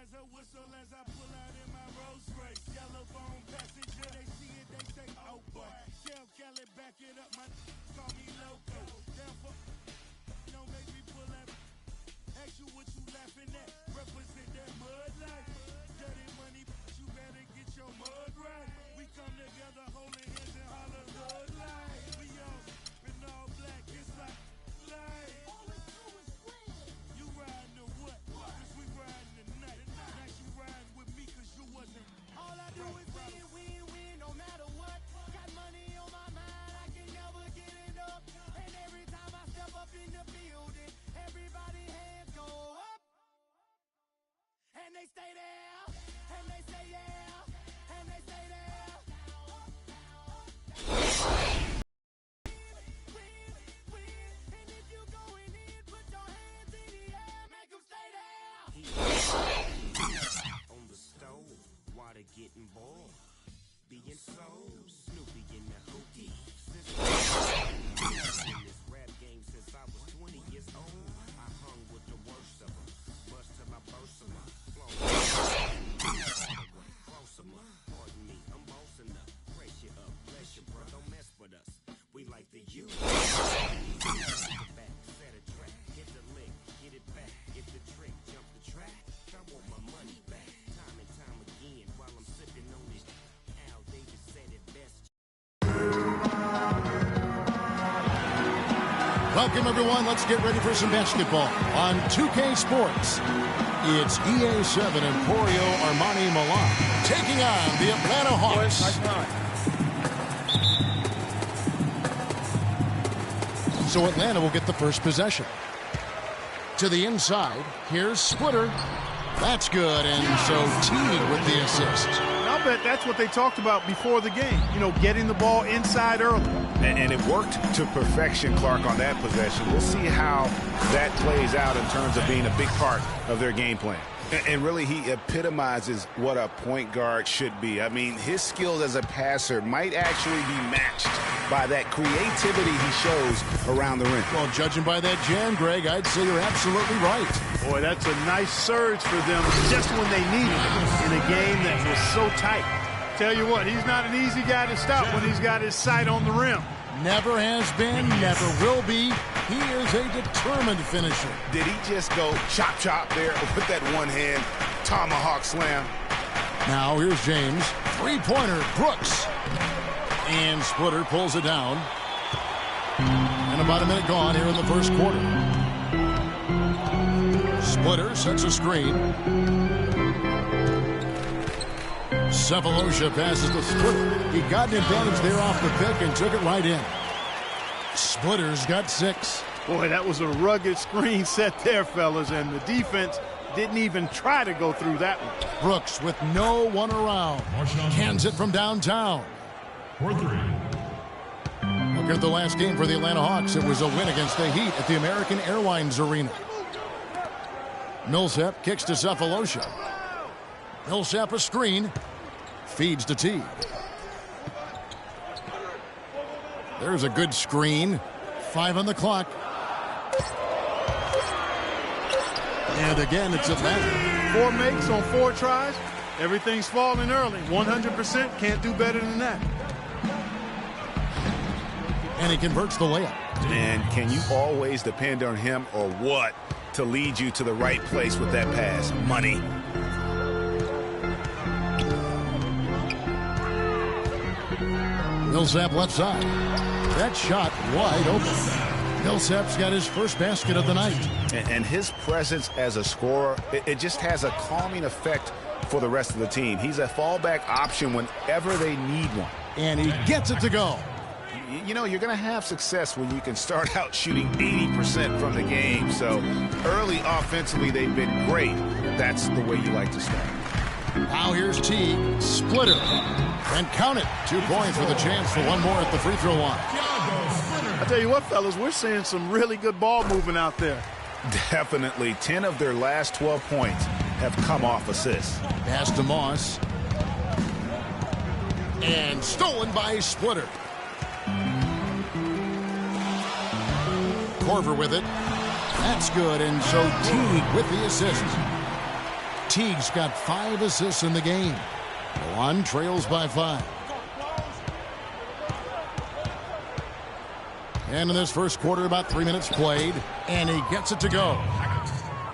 There's a whistle as I pull out in my Rolls Royce. Yellow bone passenger, they see it, they say, oh boy. Tell Kelly, back it up, my call me loco. Therefore, don't make me pull that. Ask you what you laughing at. Represent that mud life. Dirty money, but you better get your mud right. We come together holding hands and holler hood life. We all been all black, it's like life. All it's true is win. You riding to what? Cause we riding tonight. Now you riding with me cause you wasn't. All I do is win, win, win, no matter what. Got money on my mind, I can never get enough. And every time I step up in the building, everybody hands go up. And they stay there, and they say yeah, and they stay there. Win, win, and if you going in, put your hands in the air, make them stay there. On the stove, water getting boiled. Being so Snoopy in the hootie. In this rap game since I was 20 years old, I hung with the worst of them. Bust till I burst them up. Flow. Close them up. Pardon me, I'm bossing up. Brace you up, bless you, bro. Don't mess with us. We like the youth. Back, set a track, hit the lick, get it back, get the trick, jump the track. I want my money back, time and time again, while I'm sipping on this. Al Davis said it best. Welcome, everyone. Let's get ready for some basketball on 2K Sports. It's EA7 and Emporio Armani Milan taking on the Atlanta Hawks. So Atlanta will get the first possession. To the inside, here's Splitter. That's good, and so Teague with the assist. I'll bet that's what they talked about before the game. You know, getting the ball inside early. And it worked to perfection, Clark, on that possession. We'll see how that plays out in terms of being a big part of their game plan. And really, he epitomizes what a point guard should be. I mean, his skills as a passer might actually be matched by that creativity he shows around the rim. Well, judging by that jam, Greg, I'd say you're absolutely right. Boy, that's a nice surge for them just when they needed it in a game that was so tight. Tell you what, he's not an easy guy to stop when he's got his sight on the rim. Never has been, never will be. He is a determined finisher. Did he just go chop there with that one-hand tomahawk slam? Now here's James. Three-pointer, Brooks. And Splitter pulls it down. And about a minute gone here in the first quarter. Splitter sets a screen. Cephalosha passes the Splitter. He got an advantage there off the pick and took it right in. Splitter's got 6. Boy, that was a rugged screen set there, fellas, and the defense didn't even try to go through that one. Brooks with no one around. Cans it from downtown. 4-3. Look at the last game for the Atlanta Hawks. It was a win against the Heat at the American Airlines Arena. Millsap kicks to Cephalosha. Millsap a screen. Feeds to Teague. There's a good screen. 5 on the clock. And again, it's Atlanta. 4 makes on 4 tries. Everything's falling early. 100% can't do better than that. And he converts the layup. And can you always depend on him or what to lead you to the right place with that pass? Money. Millsap left side. That shot wide open. Millsap's got his first basket of the night. And his presence as a scorer, it just has a calming effect for the rest of the team. He's a fallback option whenever they need one. And he gets it to go. You know, you're going to have success when you can start out shooting 80% from the game. So early offensively, they've been great. That's the way you like to start. Now here's Teague. Splitter. And count it. 2 points with a chance for one more at the free throw line. I tell you what, fellas, we're seeing some really good ball movement out there. Definitely. 10 of their last 12 points have come off assists. Pass to Moss. And stolen by Splitter. Korver with it. That's good, and so Teague with the assist. Teague's got 5 assists in the game. Milan trails by 5. And in this first quarter, about 3 minutes played, and he gets it to go.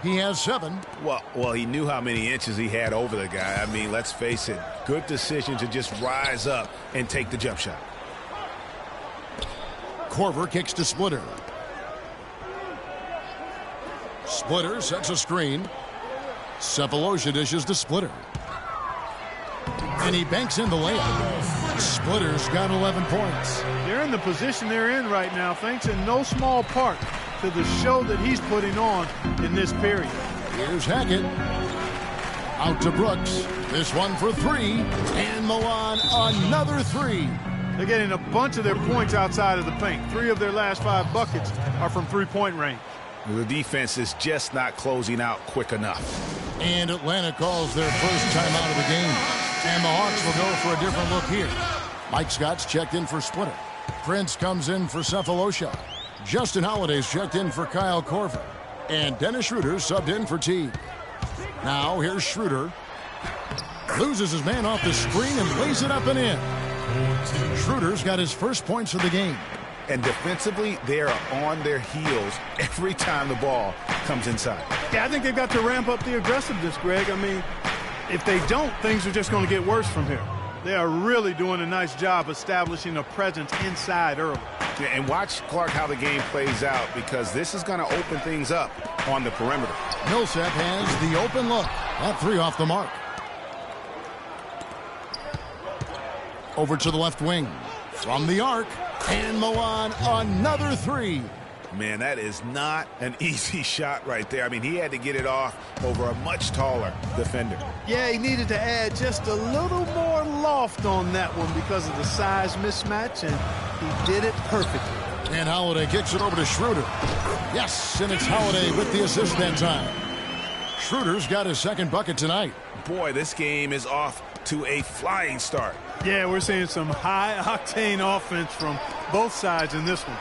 He has 7. Well, he knew how many inches he had over the guy. I mean, let's face it, good decision to just rise up and take the jump shot. Korver kicks to Splitter. Splitter sets a screen. Sefolosha dishes to Splitter. And he banks in the layup. Splitter's got 11 points. They're in the position they're in right now, thanks in no small part to the show that he's putting on in this period. Here's Hackett. Out to Brooks. This one for 3. And Milan another 3. They're getting a bunch of their points outside of the paint. 3 of their last 5 buckets are from three-point range. The defense is just not closing out quick enough. And Atlanta calls their first timeout of the game. And the Hawks will go for a different look here. Mike Scott's checked in for Splitter. Prince comes in for Sefolosha. Justin Holiday's checked in for Kyle Korver. And Dennis Schroeder subbed in for Teague. Now here's Schroeder. Loses his man off the screen and lays it up and in. Schroeder's got his first points of the game. And defensively, they are on their heels every time the ball comes inside. Yeah, I think they've got to ramp up the aggressiveness, Greg. I mean, if they don't, things are just going to get worse from here. They are really doing a nice job establishing a presence inside early. Yeah, and watch, Clark, how the game plays out, because this is going to open things up on the perimeter. Millsap has the open look. That 3 off the mark. Over to the left wing. From the arc. And Milan another 3. Man, that is not an easy shot right there. I mean, he had to get it off over a much taller defender. Yeah, he needed to add just a little more loft on that one because of the size mismatch, and he did it perfectly. And Holiday kicks it over to Schroeder. Yes, and it's Holiday with the assist that time. Schroeder's got his second bucket tonight. Boy, this game is off to a flying start. Yeah, we're seeing some high-octane offense from both sides in this one.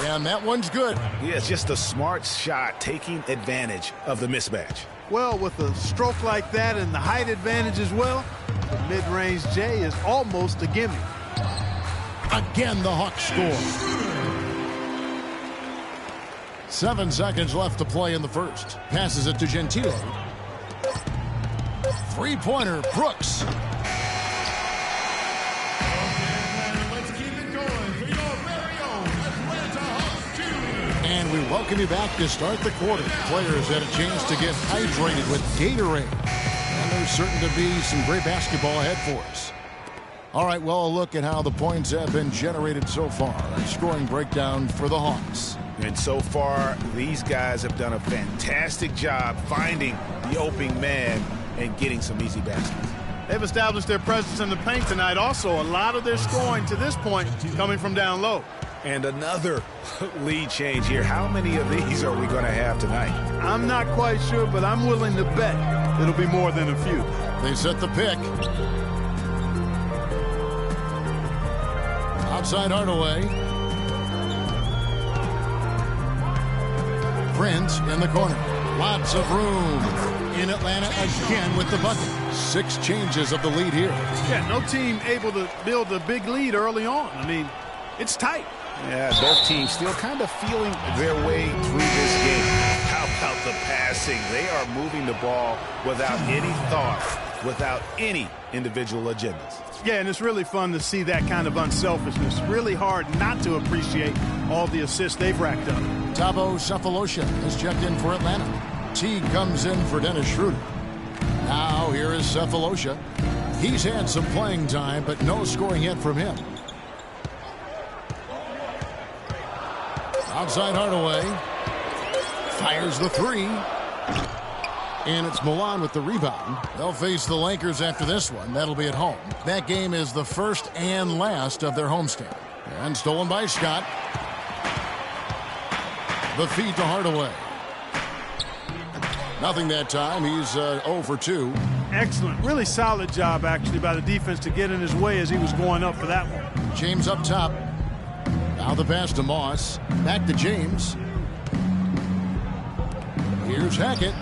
And that one's good. Yeah, it's just a smart shot taking advantage of the mismatch. Well, with a stroke like that and the height advantage as well, the mid-range J is almost a gimme. Again, the Hawks score. 7 seconds left to play in the first. Passes it to Gentile. 3-pointer, Brooks. And we welcome you back to start the quarter. Players had a chance to get hydrated with Gatorade. And there's certain to be some great basketball ahead for us. All right, well, a look at how the points have been generated so far. A scoring breakdown for the Hawks. And so far, these guys have done a fantastic job finding the opening man and getting some easy baskets. They've established their presence in the paint tonight. Also, a lot of their scoring to this point coming from down low. And another lead change here. How many of these are we going to have tonight? I'm not quite sure, but I'm willing to bet it'll be more than a few. They set the pick. Outside Hardaway. Prince in the corner. Lots of room in Atlanta again with the bucket. 6 changes of the lead here. Yeah, no team able to build a big lead early on. I mean, it's tight. Yeah, both teams still kind of feeling their way through this game. How about the passing? They are moving the ball without any thought, without any individual agendas. Yeah, and it's really fun to see that kind of unselfishness. Really hard not to appreciate all the assists they've racked up. Thabo Sefolosha has checked in for Atlanta. Teague comes in for Dennis Schroeder. Now here is Sefolosha. He's had some playing time, but no scoring yet from him. Outside Hardaway. Fires the 3. And it's Milan with the rebound. They'll face the Lakers after this one. That'll be at home. That game is the first and last of their homestand. And stolen by Scott. The feed to Hardaway. Nothing that time. He's 0 for 2. Excellent. Really solid job, actually, by the defense to get in his way as he was going up for that one. James up top. Now the pass to Moss. Back to James. Here's Hackett.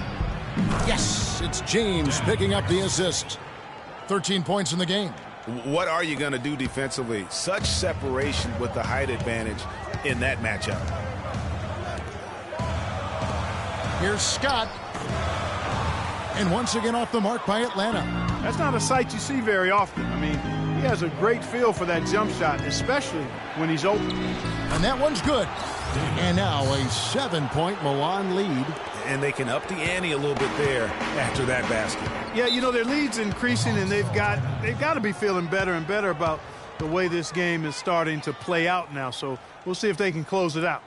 Yes, it's James picking up the assist. 13 points in the game. What are you going to do defensively? Such separation with the height advantage in that matchup. Here's Scott. And once again off the mark by Atlanta. That's not a sight you see very often. I mean, he has a great feel for that jump shot, especially when he's open. And that one's good. And now a 7-point Milan lead. And they can up the ante a little bit there after that basket. Yeah, you know, their lead's increasing, and they've got to be feeling better and better about the way this game is starting to play out now. So we'll see if they can close it out.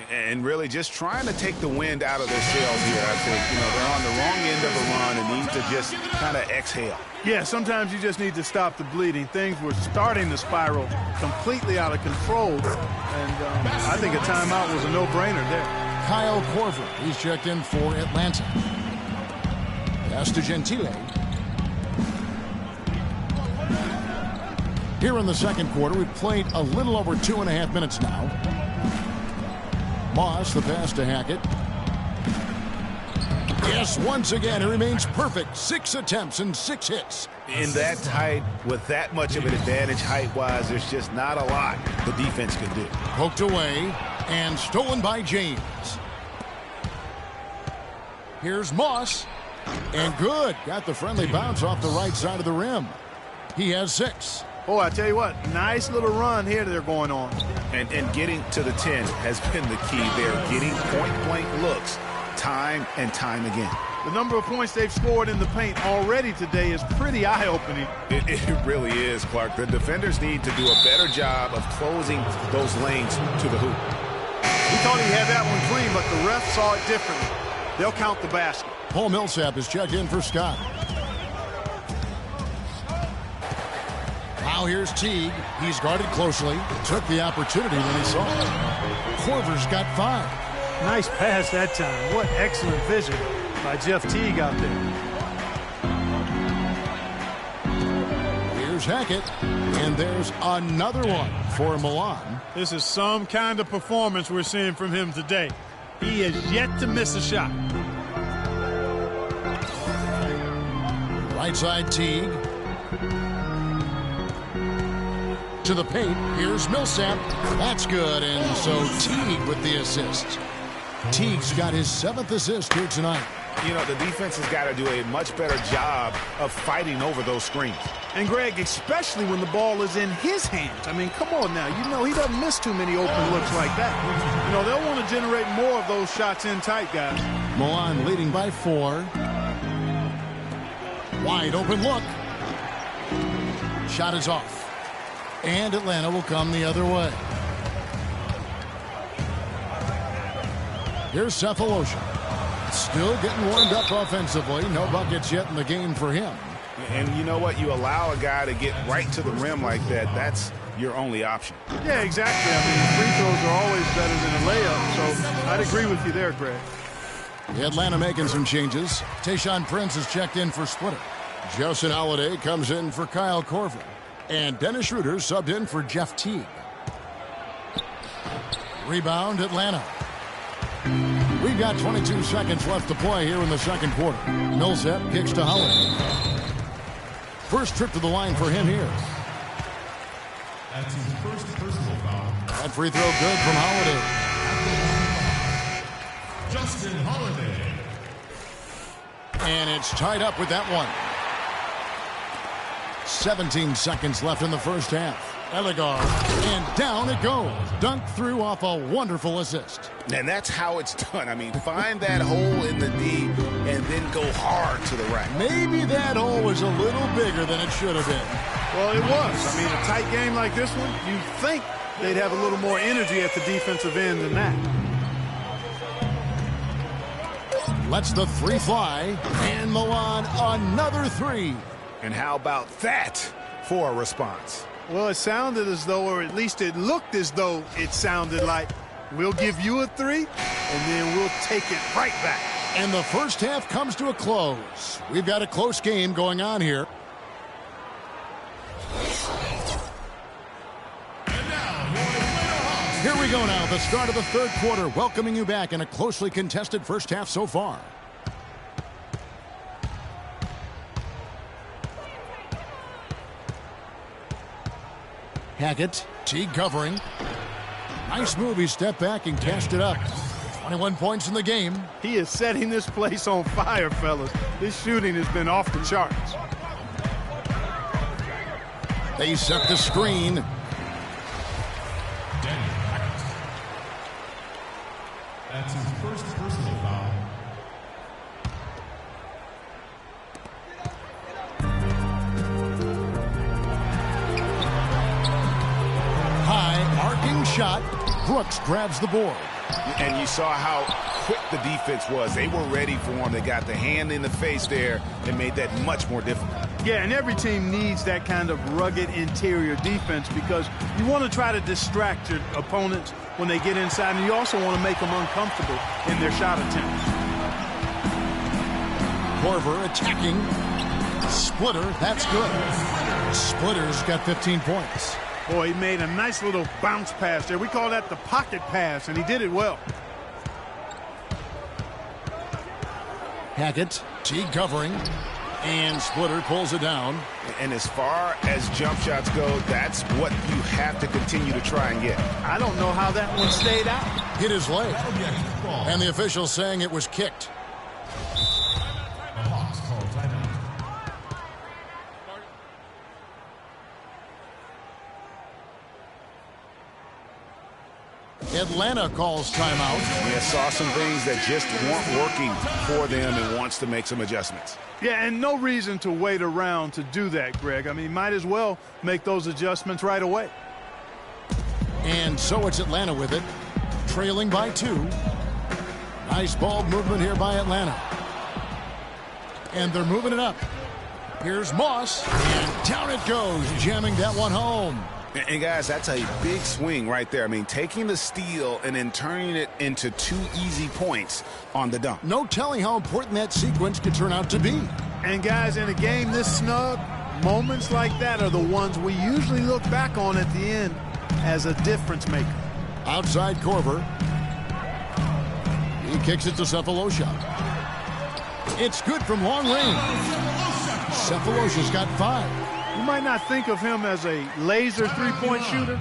And really just trying to take the wind out of their sails here, I think. You know, they're on the wrong end of a run and need to just kind of exhale. Yeah, sometimes you just need to stop the bleeding. Things were starting to spiral completely out of control, and I think a timeout was a no-brainer there. Kyle Korver, he's checked in for Atlanta. Pass to Gentile. Here in the second quarter, we've played a little over 2.5 minutes now. Moss, the pass to Hackett. Yes, once again, it remains perfect. 6 attempts and 6 hits. In that tight, with that much of an advantage height-wise, there's just not a lot the defense can do. Poked away and stolen by James. Here's Moss. And good. Got the friendly bounce off the right side of the rim. He has 6. Oh, I tell you what, nice little run here they're going on. And getting to the 10 has been the key. They're getting point-blank looks time and time again. The number of points they've scored in the paint already today is pretty eye-opening. It really is, Clark. The defenders need to do a better job of closing those lanes to the hoop. He thought he had that one clean, but the ref saw it differently. They'll count the basket. Paul Millsap is checked in for Scott. Now here's Teague. He's guarded closely. Took the opportunity when he saw it. Korver's got 5. Nice pass that time. What excellent vision by Jeff Teague out there. Here's Hackett. And there's another one for Milan. This is some kind of performance we're seeing from him today. He has yet to miss a shot. Right side Teague. To the paint. Here's Millsap. That's good. And so Teague with the assist. Teague's got his 7th assist here tonight. You know, the defense has got to do a much better job of fighting over those screens. And, Greg, especially when the ball is in his hands. I mean, come on now. You know, he doesn't miss too many open looks like that. You know, they'll want to generate more of those shots in tight, guys. Milan leading by 4. Wide open look. Shot is off. And Atlanta will come the other way. Here's Cephalosha. Still getting warmed up offensively. No buckets yet in the game for him. And you know what? You allow a guy to get right to the rim like that. That's your only option. Yeah, exactly. I mean, free throws are always better than a layup. So I'd agree with you there, Greg. Atlanta making some changes. Tayshaun Prince is checked in for Splitter. Justin Holiday comes in for Kyle Korver. And Dennis Schroeder subbed in for Jeff Teague. Rebound, Atlanta. We've got 22 seconds left to play here in the second quarter. Millsap kicks to Holiday. First trip to the line for him here. That's his first personal foul. That free throw good from Holiday. Justin Holiday. And it's tied up with that one. 17 seconds left in the first half. Elegar, and down it goes. Dunked through off a wonderful assist. And that's how it's done. I mean, find that hole in the D and then go hard to the rack. Maybe that hole was a little bigger than it should have been. Well, it was. I mean, a tight game like this one, you'd think they'd have a little more energy at the defensive end than that. Lets the 3 fly, and Milan another 3. And how about that for a response? Well, it sounded as though, or at least it looked as though it sounded like, we'll give you a 3, and then we'll take it right back. And the first half comes to a close. We've got a close game going on here. Here we go now, the start of the third quarter, welcoming you back in a closely contested first half so far. Hackett, Teague covering. Nice move. He stepped back and cashed it up. 21 points in the game. He is setting this place on fire, fellas. This shooting has been off the charts. They set the screen. That's his first personal foul. High arcing shot. Brooks grabs the board. And you saw how quick the defense was. They were ready for him. They got the hand in the face there and made that much more difficult. Yeah, and every team needs that kind of rugged interior defense because you want to try to distract your opponents when they get inside, and you also want to make them uncomfortable in their shot attempts. Korver attacking. Splitter, that's good. Splitter's got 15 points. Boy, he made a nice little bounce pass there. We call that the pocket pass, and he did it well. Hackett, Teague covering, and Splitter pulls it down. And as far as jump shots go, that's what you have to continue to try and get. I don't know how that one stayed out. Hit his leg. And the official saying it was kicked. The Hawks call timeout. Atlanta calls timeout. Yeah, saw some things that just weren't working for them and wants to make some adjustments. Yeah, and no reason to wait around to do that, Greg. I mean, might as well make those adjustments right away. And so it's Atlanta with it, trailing by 2. Nice ball movement here by Atlanta. And they're moving it up. Here's Moss, and down it goes, jamming that one home. And guys, that's a big swing right there. I mean, taking the steal and then turning it into 2 easy points on the dunk. No telling how important that sequence could turn out to be. And guys, in a game this snug, moments like that are the ones we usually look back on at the end as a difference maker. Outside Korver. He kicks it to Cephalosha. It's good from long range. Cephalosha's got 5. You might not think of him as a laser three-point shooter,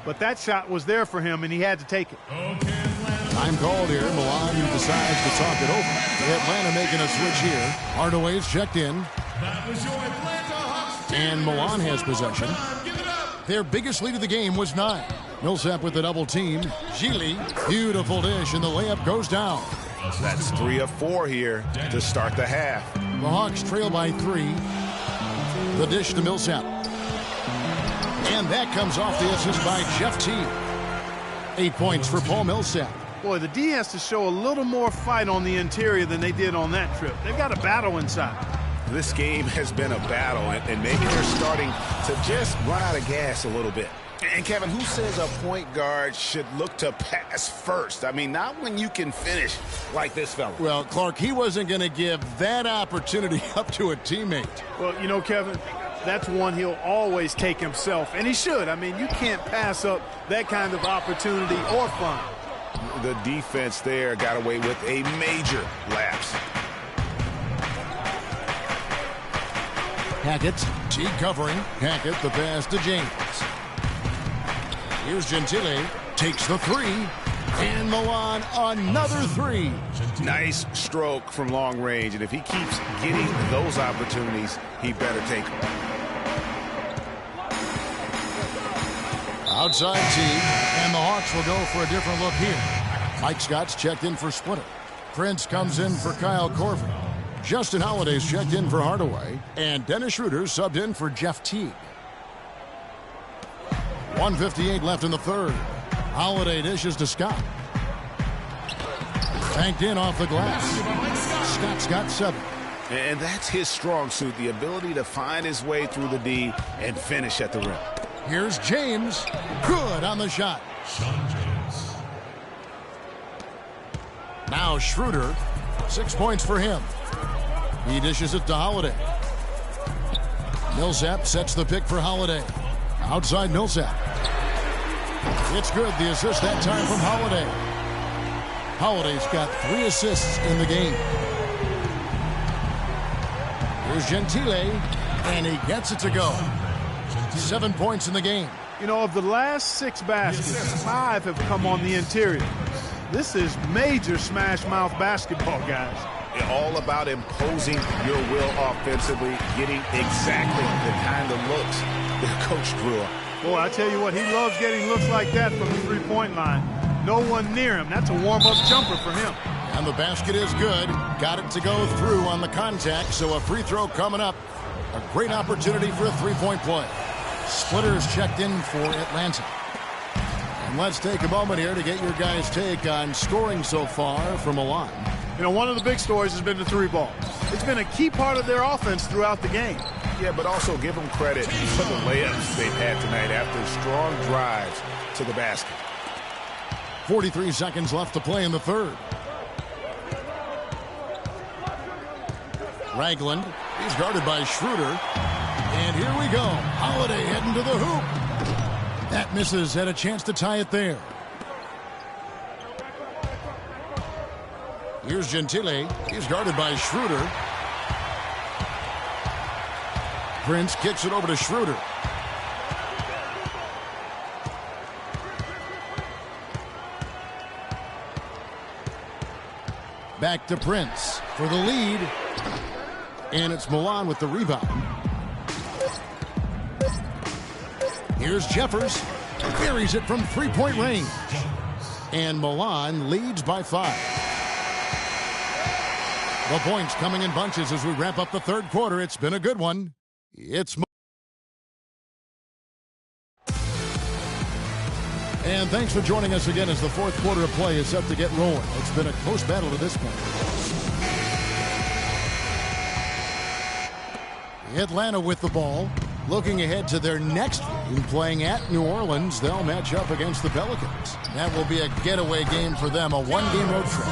but that shot was there for him, and he had to take it. Time called here. Milan decides to talk it over. Atlanta making a switch here. Hardaway's checked in. And Milan has possession. Their biggest lead of the game was 9. Millsap with the double team. Gili, beautiful dish, and the layup goes down. That's 3 of 4 here to start the half. The Hawks trail by 3. The dish to Millsap. And that comes off the assist by Jeff Teague. 8 points for Paul Millsap. Boy, the D has to show a little more fight on the interior than they did on that trip. They've got a battle inside. This game has been a battle, and maybe they're starting to just run out of gas a little bit. And, Kevin, who says a point guard should look to pass first? I mean, not when you can finish like this fella. Well, Clark, he wasn't going to give that opportunity up to a teammate. Well, you know, Kevin, that's one he'll always take himself, and he should. I mean, you can't pass up that kind of opportunity or fun. The defense there got away with a major lapse. Hackett, Teague covering. Hackett, the pass to James. Here's Gentile, takes the 3, and Milan another 3. Nice stroke from long range, and if he keeps getting those opportunities, he better take them. Outside Teague, and the Hawks will go for a different look here. Mike Scott's checked in for Splitter. Prince comes in for Kyle Korver. Justin Holiday's checked in for Hardaway, and Dennis Schroeder subbed in for Jeff Teague. 1:58 left in the third. Holiday dishes to Scott. Tanked in off the glass. Scott's got 7. And that's his strong suit, the ability to find his way through the D and finish at the rim. Here's James. Good on the shot. Now Schroeder. 6 points for him. He dishes it to Holiday. Millsap sets the pick for Holiday. Outside Millsap. It's good. The assist that time from Holiday. Holiday's got 3 assists in the game. Here's Gentile, and he gets it to go. 7 points in the game. You know, of the last 6 baskets, 5 have come on the interior. This is major smash mouth basketball, guys. All about imposing your will offensively, getting exactly the kind of looks that coach drew up. Boy, I tell you what, he loves getting looks like that from the three-point line. No one near him. That's a warm-up jumper for him. And the basket is good. Got it to go through on the contact, so a free throw coming up. A great opportunity for a three-point play. Splitters checked in for Atlanta. And let's take a moment here to get your guys' take on scoring so far from Milan. You know, one of the big stories has been the 3-ball. It's been a key part of their offense throughout the game. Yeah, but also give them credit for the layups they've had tonight after strong drives to the basket. 43 seconds left to play in the third. Ragland, he's guarded by Schroeder. And here we go. Holiday heading to the hoop. That misses, had a chance to tie it there. Here's Gentile. He's guarded by Schroeder. Prince kicks it over to Schroeder. Back to Prince for the lead. And it's Milan with the rebound. Here's Jeffers. Buries it from three-point range. And Milan leads by 5. The points coming in bunches as we wrap up the third quarter. It's been a good one. And thanks for joining us again as the fourth quarter of play is set to get rolling. It's been a close battle to this point. Atlanta with the ball. Looking ahead to their next game, playing at New Orleans, they'll match up against the Pelicans. That will be a getaway game for them, a one-game road trip.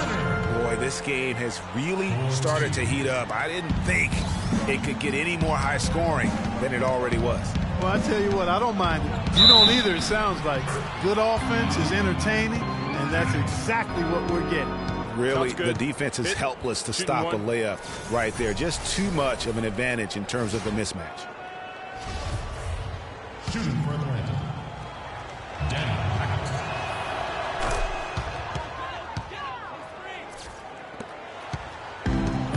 Boy, this game has really started to heat up. I didn't think it could get any more high scoring than it already was. Well, I tell you what, I don't mind it. You don't either, it sounds like. Good offense is entertaining, and that's exactly what we're getting. Really, the defense is helpless to stop a layup right there. Just too much of an advantage in terms of the mismatch. Shooting for Atlanta.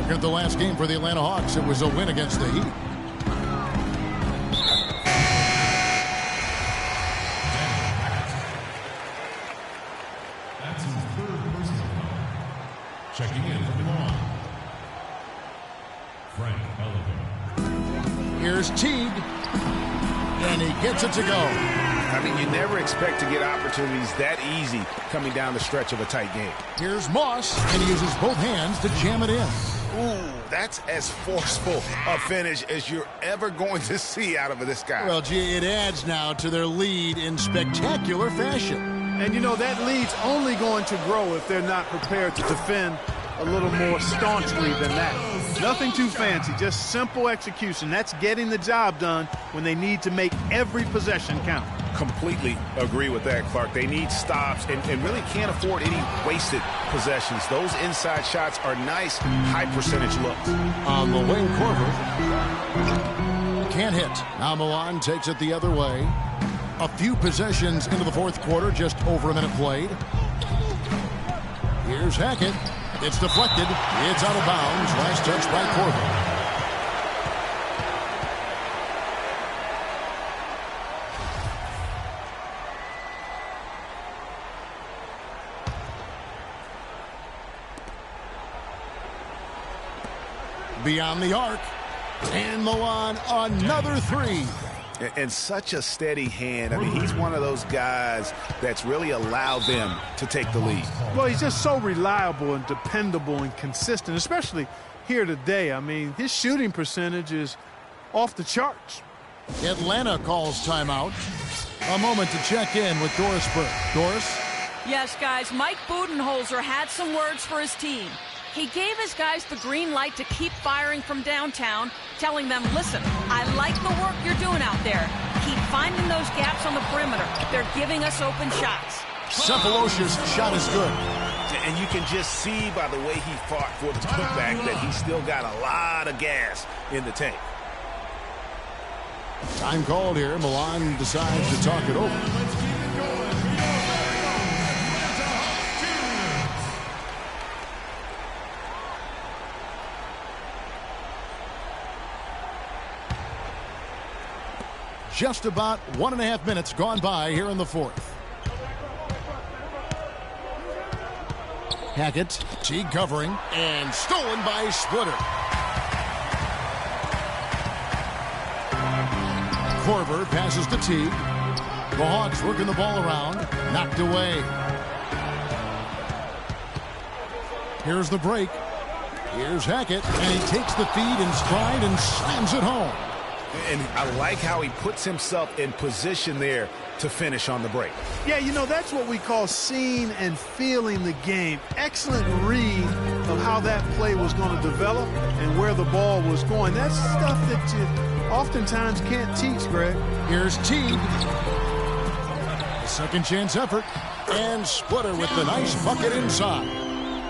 Look at the last game for the Atlanta Hawks. It was a win against the Heat. That's his third personal foul. Checking in from Milan. Frank Elliott. Here's Teague. And he gets it to go. I mean, you never expect to get opportunities that easy coming down the stretch of a tight game. Here's Moss, and he uses both hands to jam it in. Ooh, that's as forceful a finish as you're ever going to see out of this guy. Well, gee, it adds now to their lead in spectacular fashion. And, you know, that lead's only going to grow if they're not prepared to defend a little more staunchly than that. Nothing too fancy, just simple execution. That's getting the job done when they need to make every possession count. Completely agree with that, Clark. They need stops and really can't afford any wasted possessions. Those inside shots are nice, high-percentage looks. On the wing, Korver. Can't hit. Now Milan takes it the other way. A few possessions into the fourth quarter, just over a minute played. Here's Hackett. It's deflected. It's out of bounds. Last touch by Korver. Beyond the arc. And Milan, another three. And such a steady hand. I mean, he's one of those guys that's really allowed them to take the lead. Well, he's just so reliable and dependable and consistent, especially here today. I mean, his shooting percentage is off the charts. Atlanta calls timeout. A moment to check in with Doris Burke. Doris? Yes, guys, Mike Budenholzer had some words for his team. He gave his guys the green light to keep firing from downtown, telling them, listen, I like the work you're doing out there. Keep finding those gaps on the perimeter. They're giving us open shots. Cephalosha's shot is good. And you can just see by the way he fought for the putback that he's still got a lot of gas in the tank. Time called here. Milan decides to talk it over. Let's keep it going. Just about 1.5 minutes gone by here in the fourth. Hackett, Teague covering, and stolen by Splitter. Korver passes to Teague. The Hawks working the ball around. Knocked away. Here's the break. Here's Hackett, and he takes the feed in stride and slams it home. And I like how he puts himself in position there to finish on the break. Yeah, you know, that's what we call seeing and feeling the game. Excellent read of how that play was going to develop and where the ball was going. That's stuff that you oftentimes can't teach, Greg. Here's Teague. Second chance effort. And Splitter with the nice bucket inside.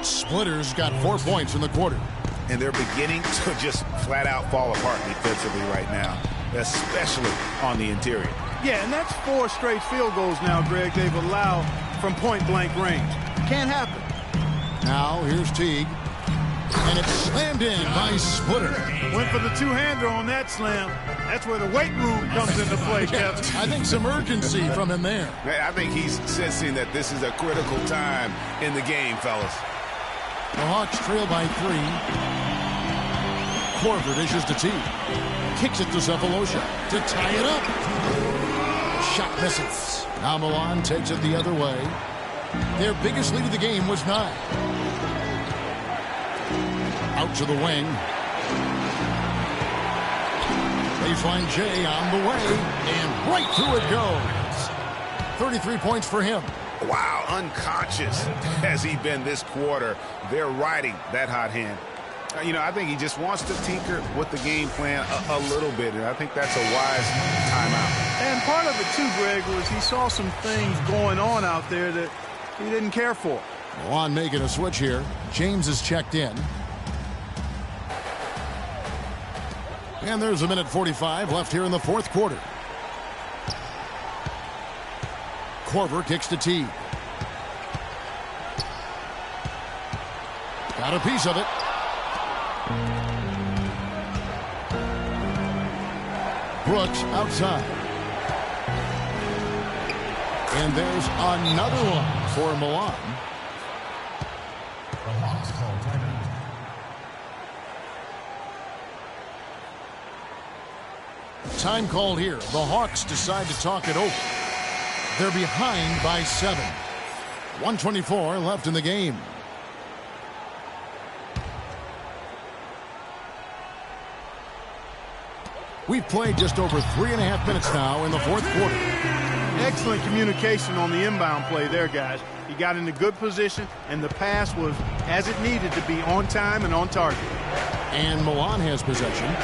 Splitter's got 4 points in the quarter. And they're beginning to just flat out fall apart defensively right now, especially on the interior. Yeah, and that's 4 straight field goals now, Greg, they've allowed from point-blank range. Can't happen. Now, here's Teague. And it's slammed in by Splitter. Went for the two-hander on that slam. That's where the weight room comes into play, Kevin. I think some urgency from him there. I think he's sensing that this is a critical time in the game, fellas. The Hawks trail by 3. Korver dishes to Teague. Kicks it to Cephalosha to tie it up. Shot misses. Now Milan takes it the other way. Their biggest lead of the game was 9. Out to the wing. Baseline J on the way. And right through it goes. 33 points for him. Wow, unconscious has he been this quarter. They're riding that hot hand. You know, I think he just wants to tinker with the game plan a little bit, and I think that's a wise timeout. And part of it, too, Greg, was he saw some things going on out there that he didn't care for. Milan making a switch here. James is checked in. And there's 1:45 left here in the fourth quarter. Korver kicks to Teague. Got a piece of it. Brooks outside. And there's another one for Milan. The Hawks call timeout. Time called here. The Hawks decide to talk it over. They're behind by 7. 1:24 left in the game. We've played just over 3.5 minutes now in the fourth quarter. Excellent communication on the inbound play there, guys. He got in a good position, and the pass was as it needed to be, on time and on target. And Milan has possession,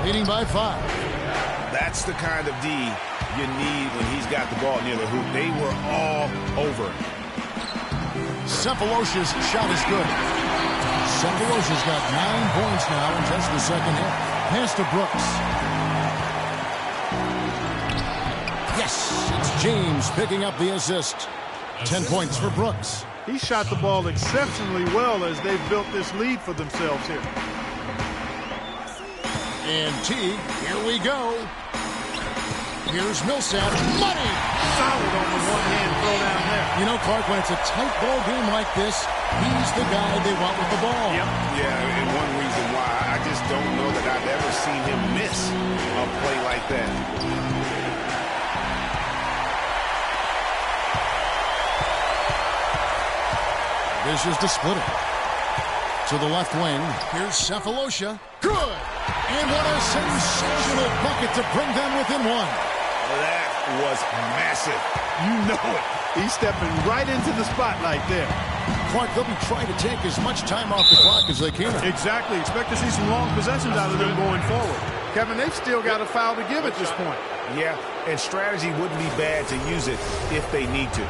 leading by 5. That's the kind of D you need when he's got the ball near the hoop. They were all over it. Cephalosha's shot is good. Cephalosha's got 9 points now in just the second half. Pass to Brooks. Yes, it's James picking up the assist. 10 points for Brooks. He shot the ball exceptionally well as they've built this lead for themselves here. And Teague, here we go. Here's Millsap. Money! Solid on the one-hand throw down there. You know, Clark, when it's a tight ball game like this, he's the guy they want with the ball. Yep. Yeah, and one reason why I just don't know that I've ever seen him miss a play like that. This is the splitter. To the left wing. Here's Cephalosha. Good! And what a sensational bucket to bring them within 1. That was massive. You know it. He's stepping right into the spotlight there. Clark, they'll be trying to take as much time off the clock as they can. Exactly. Expect to see some long possessions out of them going forward. Kevin, they've still got a foul to give at this point. Yeah, and strategy wouldn't be bad to use it if they need to.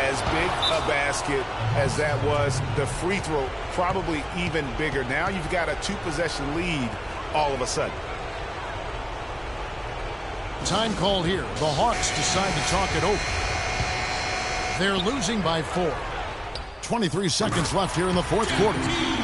As big a basket as that was, the free throw probably even bigger. Now you've got a 2-possession lead all of a sudden. Time called here. The Hawks decide to talk it over. They're losing by 4. 23 seconds left here in the fourth quarter.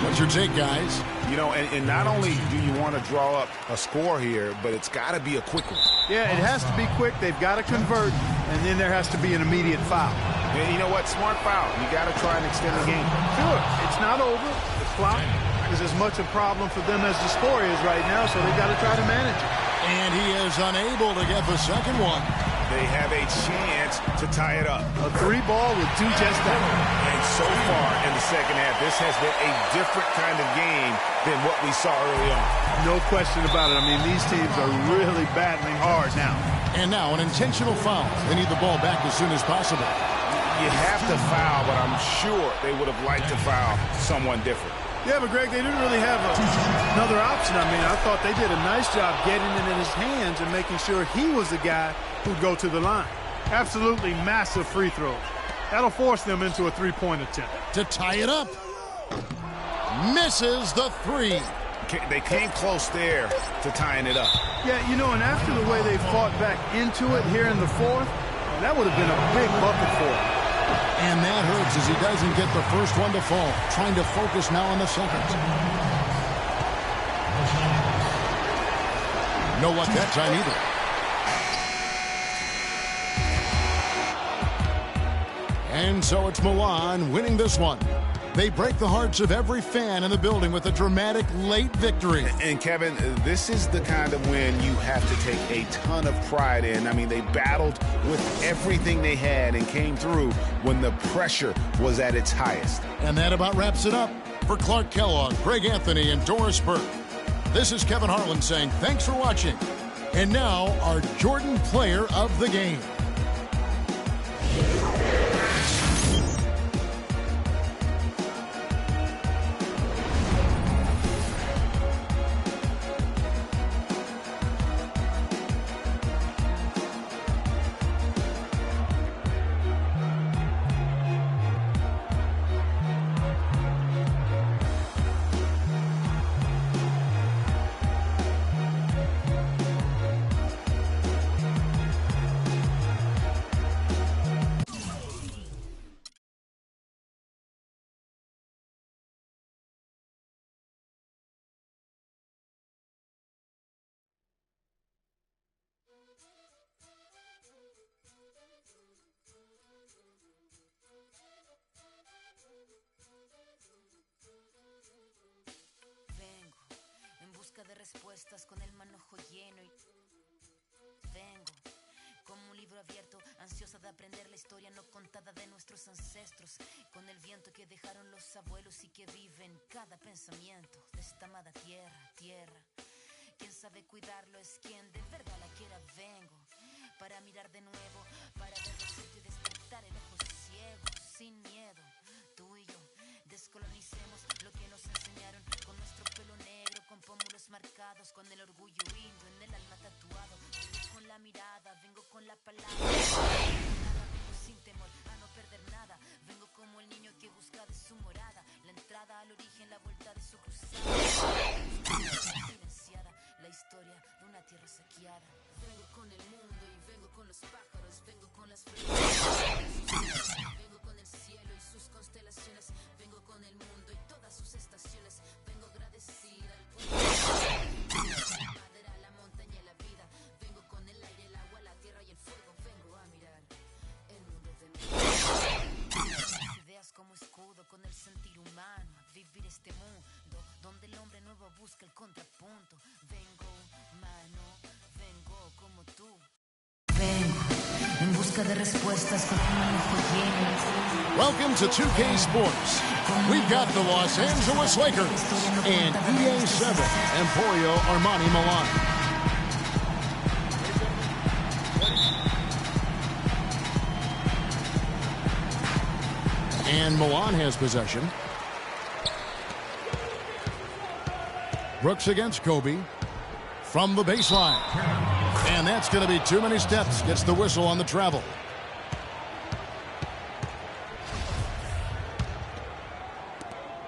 What's your take, guys? You know, and not only do you want to draw up a score here, but it's got to be a quick one. Yeah, it has to be quick. They've got to convert, and then there has to be an immediate foul. And you know what? Smart foul. You got to try and extend the game. Sure, it's not over. The clock is as much a problem for them as the score is right now, so they've got to try to manage it. And he is unable to get the second one. They have a chance to tie it up. A 3-ball would do just that. And so far in the second half, this has been a different kind of game than what we saw early on. No question about it. I mean, these teams are really battling hard now. And now an intentional foul. They need the ball back as soon as possible. You have to foul, but I'm sure they would have liked to foul someone different. Yeah, but Greg, they didn't really have another option. I mean, I thought they did a nice job getting it in his hands and making sure he was the guy who'd go to the line. Absolutely massive free throws. That'll force them into a three-point attempt. To tie it up. Misses the 3. They came close there to tying it up. Yeah, you know, and after the way they fought back into it here in the fourth, that would have been a big bucket for them. And that hurts as he doesn't get the first one to fall. Trying to focus now on the second. No luck that time either. And so it's Milan winning this one. They break the hearts of every fan in the building with a dramatic late victory. And Kevin, this is the kind of win you have to take a ton of pride in. I mean, they battled with everything they had and came through when the pressure was at its highest. And that about wraps it up. For Clark Kellogg, Greg Anthony, and Doris Burke, this is Kevin Harlan saying thanks for watching. And now, our Jordan Player of the Game. De respuestas con el manojo lleno y vengo como un libro abierto, ansiosa de aprender la historia no contada de nuestros ancestros, con el viento que dejaron los abuelos y que vive en cada pensamiento de esta amada tierra. Quien sabe cuidarlo es quien de verdad la quiera. Vengo para mirar de nuevo, para ver lo cierto y despertar el ojo ciego, sin miedo. Tú y yo descolonicemos lo que nos enseñaron con nuestro pelo negro, con pómulos marcados, con el orgullo indio en el alma tatuado. Vengo con la mirada, vengo con la palabra. Vengo sin temor a no perder nada. Vengo como el niño que busca de su morada la entrada al origen, la vuelta de su cruzada. Silenciada, la historia de una tierra saqueada. Vengo con el mundo y vengo con los pájaros. Vengo con las flores. Vengo con el cielo y sus constelaciones. Vengo con el mundo y todas sus estaciones. Vengo agradecida al pueblo, la madera, la montaña y la vida. Vengo con el aire, el agua, la tierra y el fuego. Vengo a mirar el mundo de mí. Mis ideas como escudo con el sentir humano, a vivir este mundo donde el hombre nuevo busca el contrapunto. Vengo humano, vengo como tú. Vengo en busca de respuestas con un manojo lleno. Welcome to 2K Sports. We've got the Los Angeles Lakers and EA7 Emporio Armani Milan. And Milan has possession. Brooks against Kobe from the baseline. And that's going to be too many steps. Gets the whistle on the travel.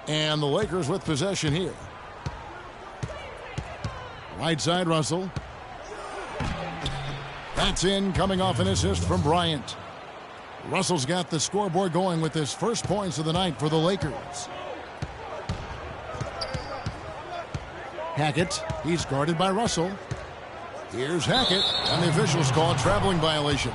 And the Lakers with possession here. Right side, Russell. That's in, coming off an assist from Bryant. Russell's got the scoreboard going with his first points of the night for the Lakers. Hackett, he's guarded by Russell. Here's Hackett, and the officials call a traveling violation.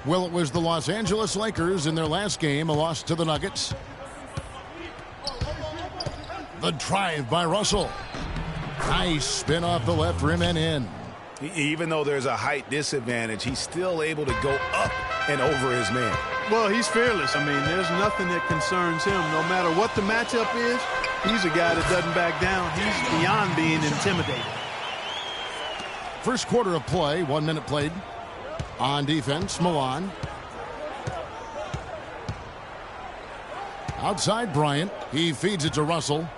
Well, it was the Los Angeles Lakers in their last game, a loss to the Nuggets. The drive by Russell. Nice spin off the left rim and in. Even though there's a height disadvantage, he's still able to go up and over his man. Well, he's fearless. I mean, there's nothing that concerns him. No matter what the matchup is, he's a guy that doesn't back down. He's beyond being intimidated. First quarter of play, 1 minute played. On defense, Milan. Outside, Bryant. He feeds it to Russell.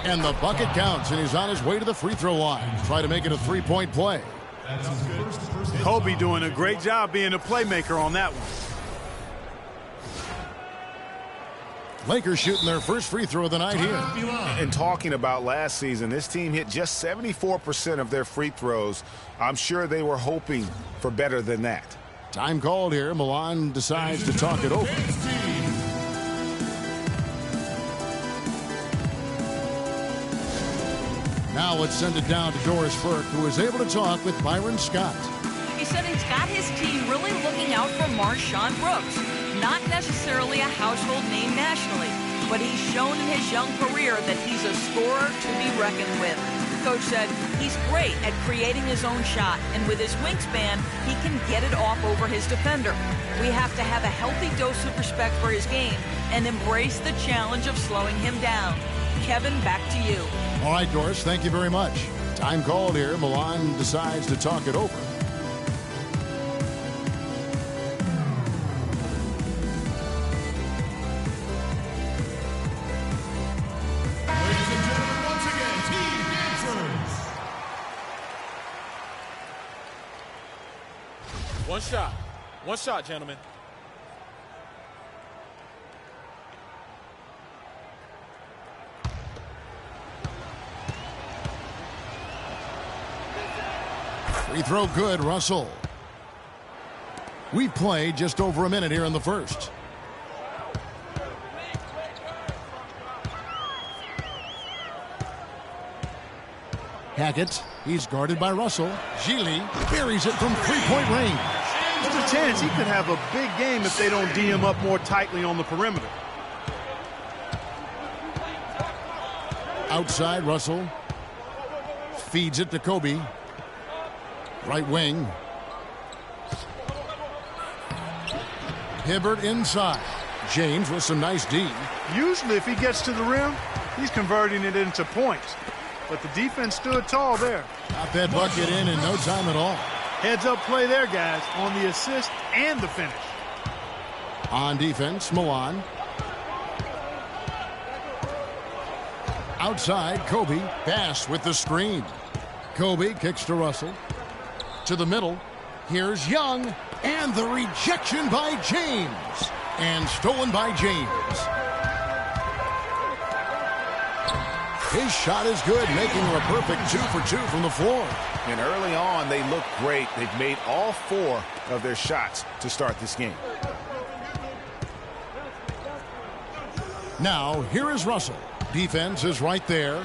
And the bucket counts, and he's on his way to the free throw line. Try to make it a three-point play. Kobe doing a great job being a playmaker on that one. Lakers shooting their first free throw of the night here. And talking about last season, this team hit just 74% of their free throws. I'm sure they were hoping for better than that. Time called here. Milan decides to talk it over. Now let's send it down to Doris Burke, who is able to talk with Byron Scott. He said he's got his team really looking out for Marshawn Brooks. Not necessarily a household name nationally, but he's shown in his young career that he's a scorer to be reckoned with. The coach said he's great at creating his own shot, and with his wingspan, he can get it off over his defender. We have to have a healthy dose of respect for his game and embrace the challenge of slowing him down. Kevin, back to you. All right, Doris, thank you very much. Time called here. Milan decides to talk it over. One shot, gentlemen. Free throw good, Russell. We play just over a minute here in the first. Hackett, he's guarded by Russell. Gili buries it from three-point range. There's a chance he could have a big game if they don't D him up more tightly on the perimeter. Outside, Russell feeds it to Kobe. Right wing. Hibbert inside. James with some nice D. Usually if he gets to the rim, he's converting it into points. But the defense stood tall there. Got that bucket in no time at all. Heads up play there, guys, on the assist and the finish. On defense, Milan. Outside, Kobe. Bass with the screen. Kobe kicks to Russell. To the middle. Here's Young. And the rejection by James. And stolen by James. His shot is good, making him a perfect 2 for 2 from the floor. And early on, they look great. They've made all 4 of their shots to start this game. Now, here is Russell. Defense is right there.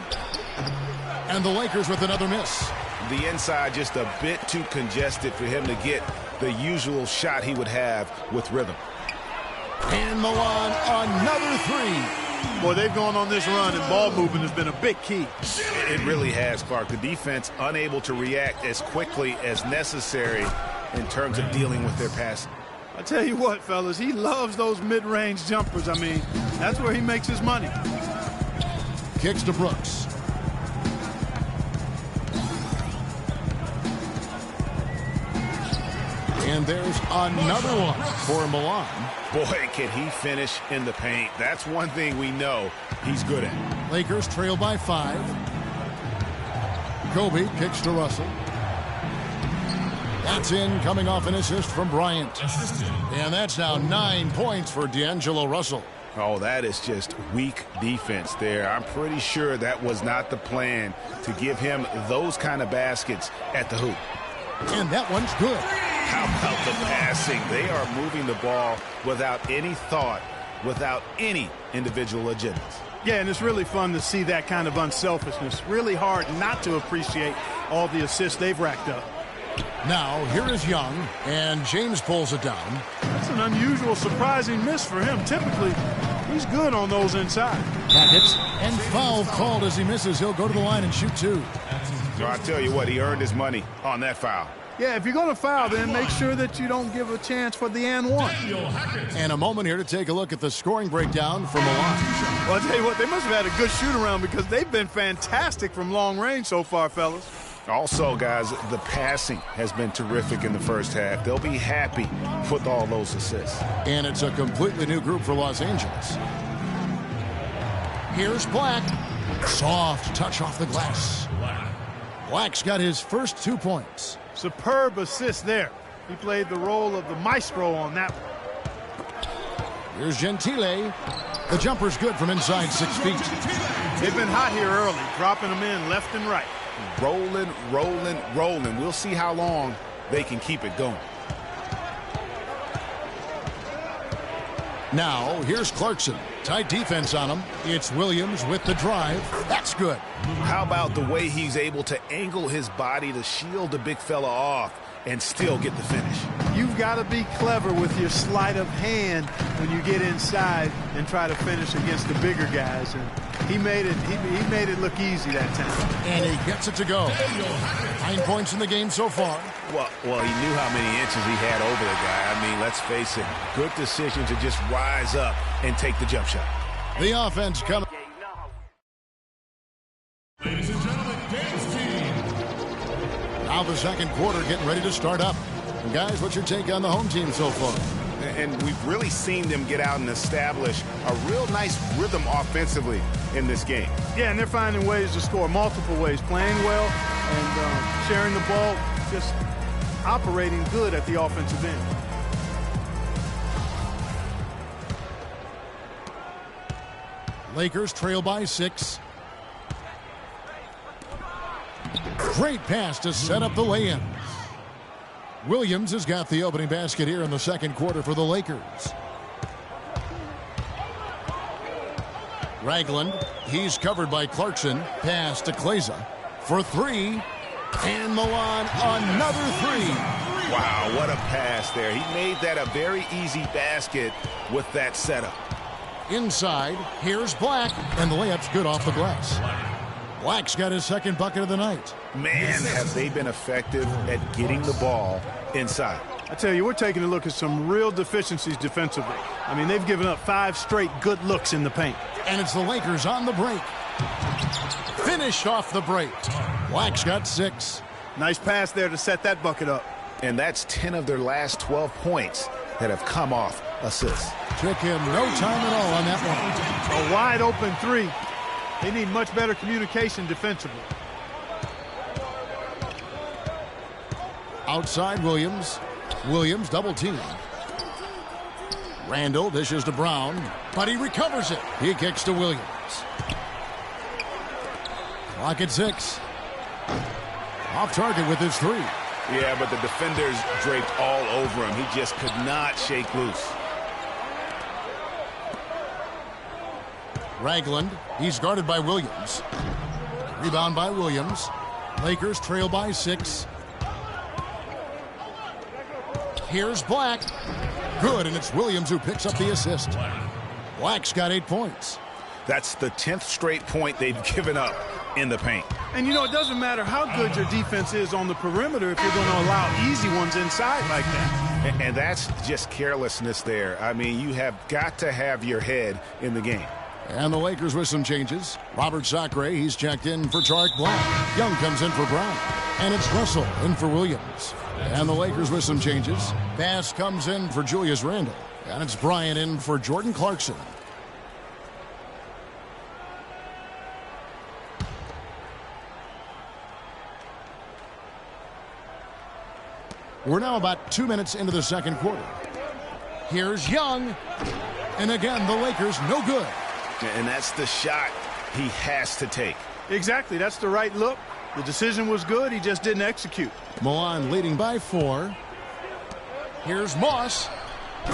And the Lakers with another miss. The inside just a bit too congested for him to get the usual shot he would have with rhythm. And Milan, another 3. Boy, they've gone on this run, and ball movement has been a big key. It really has, Clark. The defense unable to react as quickly as necessary in terms of dealing with their passing. I tell you what, fellas, he loves those mid-range jumpers. I mean, that's where he makes his money. Kicks to Brooks. And there's another one for Milan. Boy, can he finish in the paint. That's one thing we know he's good at. Lakers trail by 5. Kobe kicks to Russell. That's in, coming off an assist from Bryant. And that's now 9 points for D'Angelo Russell. Oh, that is just weak defense there. I'm pretty sure that was not the plan to give him those kind of baskets at the hoop. And that one's good. How about the passing? They are moving the ball without any thought, without any individual agendas. Yeah, and it's really fun to see that kind of unselfishness. Really hard not to appreciate all the assists they've racked up. Now, here is Young, and James pulls it down. That's an unusual, surprising miss for him. Typically, he's good on those inside. Packets, and foul called as he misses. He'll go to the line and shoot 2. So I tell you what, he earned his money on that foul. Yeah, if you're going to foul, then make sure that you don't give a chance for the and one. And a moment here to take a look at the scoring breakdown for Milan. Well, I'll tell you what, they must have had a good shoot-around because they've been fantastic from long range so far, fellas. Also, guys, the passing has been terrific in the first half. They'll be happy with all those assists. And it's a completely new group for Los Angeles. Here's Black. Soft touch off the glass. Black's got his first 2 points. Superb assist there. He played the role of the maestro on that one. Here's Gentile. The jumper's good from inside 6 feet. They've been hot here early, dropping them in left and right. Rolling, rolling, rolling. We'll see how long they can keep it going. Now, here's Clarkson. Tight defense on him. It's Williams with the drive. That's good. How about the way he's able to angle his body to shield the big fella off and still get the finish? You've got to be clever with your sleight of hand when you get inside and try to finish against the bigger guys. And he made it look easy that time. And he gets it to go. 9 points in the game so far. Well, he knew how many inches he had over the guy. I mean, let's face it, good decision to just rise up and take the jump shot. The offense coming. Ladies and gentlemen, Dave's team. Now the second quarter getting ready to start up. And guys, what's your take on the home team so far? And we've really seen them get out and establish a real nice rhythm offensively in this game. Yeah, and they're finding ways to score multiple ways, playing well and sharing the ball, just operating good at the offensive end. Lakers trail by 6. Great pass to set up the lay-in. Williams has got the opening basket here in the second quarter for the Lakers. Ragland, he's covered by Clarkson. Pass to Kleza for 3. And Milan, another 3. Wow, what a pass there. He made that a very easy basket with that setup. Inside, here's Black, and the layup's good off the glass. Black's got his second bucket of the night. Man, have they been effective at getting the ball inside. I tell you, we're taking a look at some real deficiencies defensively. I mean, they've given up 5 straight good looks in the paint. And it's the Lakers on the break. Finished off the break. Black's got 6. Nice pass there to set that bucket up. And that's 10 of their last 12 points that have come off assists. Took him no time at all on that one. A wide open 3. They need much better communication defensively. Outside Williams. Williams double team. Randall dishes to Brown, but he recovers it. He kicks to Williams. Clock at 6. Off target with his 3. Yeah, but the defenders draped all over him. He just could not shake loose. Ragland, he's guarded by Williams. Rebound by Williams. Lakers trail by 6. Here's Black. Good, and it's Williams who picks up the assist. Black's got 8 points. That's the 10th straight point they've given up in the paint. And, you know, it doesn't matter how good your defense is on the perimeter if you're going to allow easy ones inside like that. And that's just carelessness there. I mean, you have got to have your head in the game. And the Lakers with some changes. Robert Sacre, he's checked in for Tariq Black. Young comes in for Brown. And it's Russell in for Williams. And the Lakers with some changes. Bass comes in for Julius Randle. And it's Bryant in for Jordan Clarkson. We're now about 2 minutes into the second quarter. Here's Young. And again, the Lakers no good. And that's the shot he has to take. Exactly. That's the right look. The decision was good. He just didn't execute. Milan leading by 4. Here's Moss.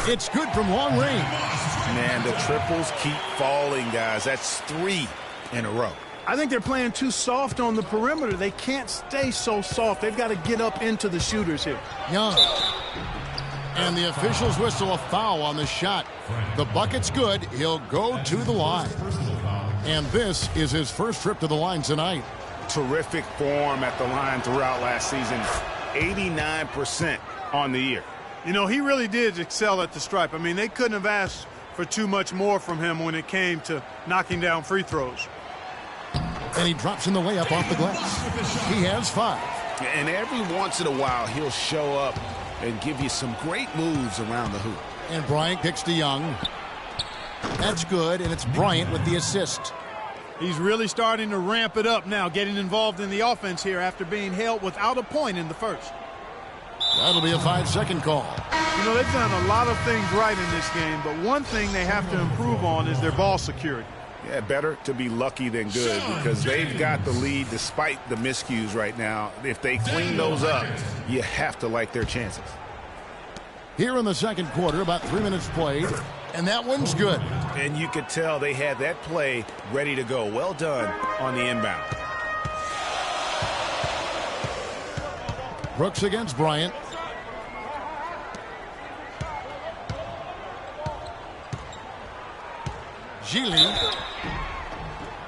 It's good from long range. Man, the triples keep falling, guys. That's 3 in a row. I think they're playing too soft on the perimeter. They can't stay so soft. They've got to get up into the shooters here. Young. And the officials whistle a foul on the shot. The bucket's good. He'll go to the line. And this is his first trip to the line tonight. Terrific form at the line throughout last season. 89% on the year. You know, he really did excel at the stripe. I mean, they couldn't have asked for too much more from him when it came to knocking down free throws. And he drops in the layup off the glass. He has 5. And every once in a while, he'll show up and give you some great moves around the hoop. And Bryant kicks to Young. That's good, and it's Bryant with the assist. He's really starting to ramp it up now, getting involved in the offense here after being held without a point in the first. That'll be a 5-second call. You know, they've done a lot of things right in this game, but one thing they have to improve on is their ball security. Yeah, better to be lucky than good because they've got the lead despite the miscues right now. If they clean those up, you have to like their chances. Here in the second quarter, about 3 minutes played, and that one's good. And you could tell they had that play ready to go. Well done on the inbound. Brooks against Bryant. Gili.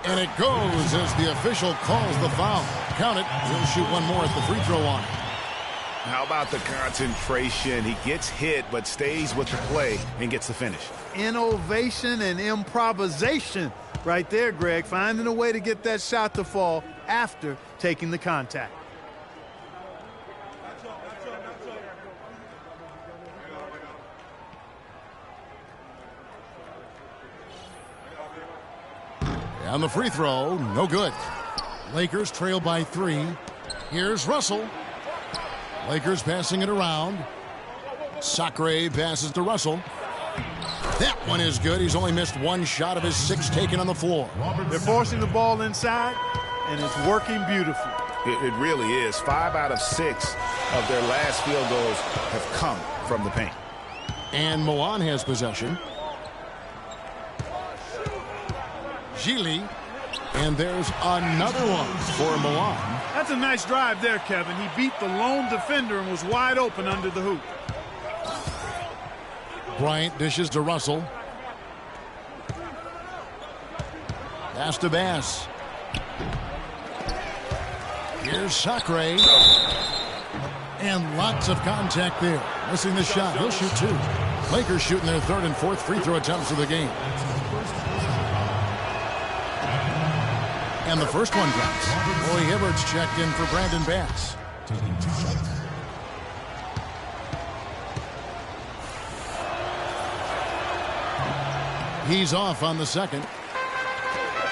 And it goes as the official calls the foul. Count it. He'll shoot one more at the free throw line. How about the concentration? He gets hit but stays with the play and gets the finish. Innovation and improvisation right there, Greg. Finding a way to get that shot to fall after taking the contact. On the free throw, no good. Lakers trail by 3. Here's Russell. Lakers passing it around. Sacre passes to Russell. That one is good. He's only missed one shot of his 6 taken on the floor. They're forcing the ball inside, and it's working beautifully. It really is. 5 out of 6 of their last field goals have come from the paint. And Milan has possession. Gili. And there's another one for Milan. That's a nice drive there, Kevin. He beat the lone defender and was wide open under the hoop. Bryant dishes to Russell. Pass to Bass. Here's Sacre. And lots of contact there. Missing the shot. He'll shoot 2. Lakers shooting their 3rd and 4th free throw attempts of the game. And the first one drops. Roy Hibbert's checked in for Brandon Bass. Taking 2 shots. He's off on the second.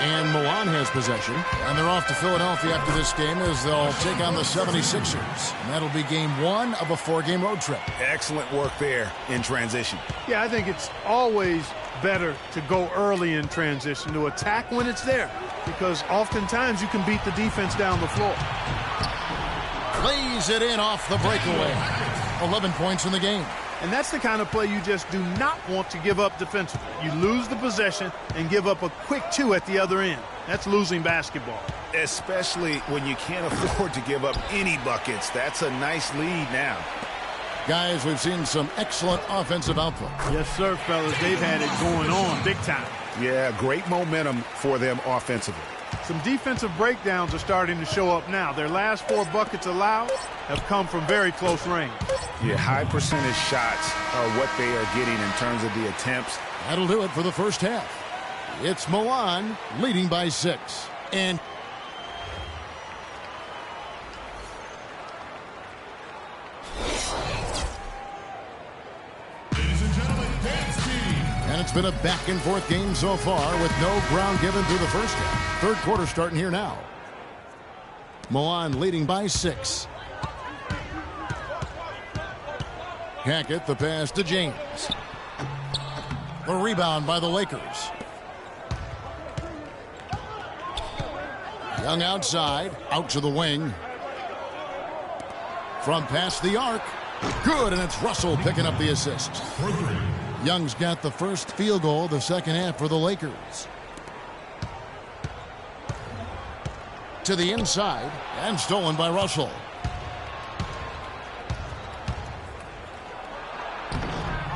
And Milan has possession. And they're off to Philadelphia after this game as they'll take on the 76ers. And that'll be game 1 of a 4-game road trip. Excellent work there in transition. Yeah, I think it's always better to go early in transition, to attack when it's there, because oftentimes you can beat the defense down the floor. Lays it in off the breakaway. 11 points in the game. And that's the kind of play you just do not want to give up defensively. You lose the possession and give up a quick 2 at the other end. That's losing basketball. Especially when you can't afford to give up any buckets. That's a nice lead now. Guys, we've seen some excellent offensive output. Yes, sir, fellas. They've had it going on big time. Yeah, great momentum for them offensively. Some defensive breakdowns are starting to show up now. Their last 4 buckets allowed have come from very close range. Yeah, high percentage shots are what they are getting in terms of the attempts. That'll do it for the first half. It's Milan leading by 6. And Ladies and gentlemen, It's been a back-and-forth game so far with no ground given through the first half. Third quarter starting here now. Milan leading by 6. Hackett, the pass to James. The rebound by the Lakers. Young outside, out to the wing. From past the arc. Good, and it's Russell picking up the assist. Young's got the first field goal of the second half for the Lakers. To the inside, and stolen by Russell.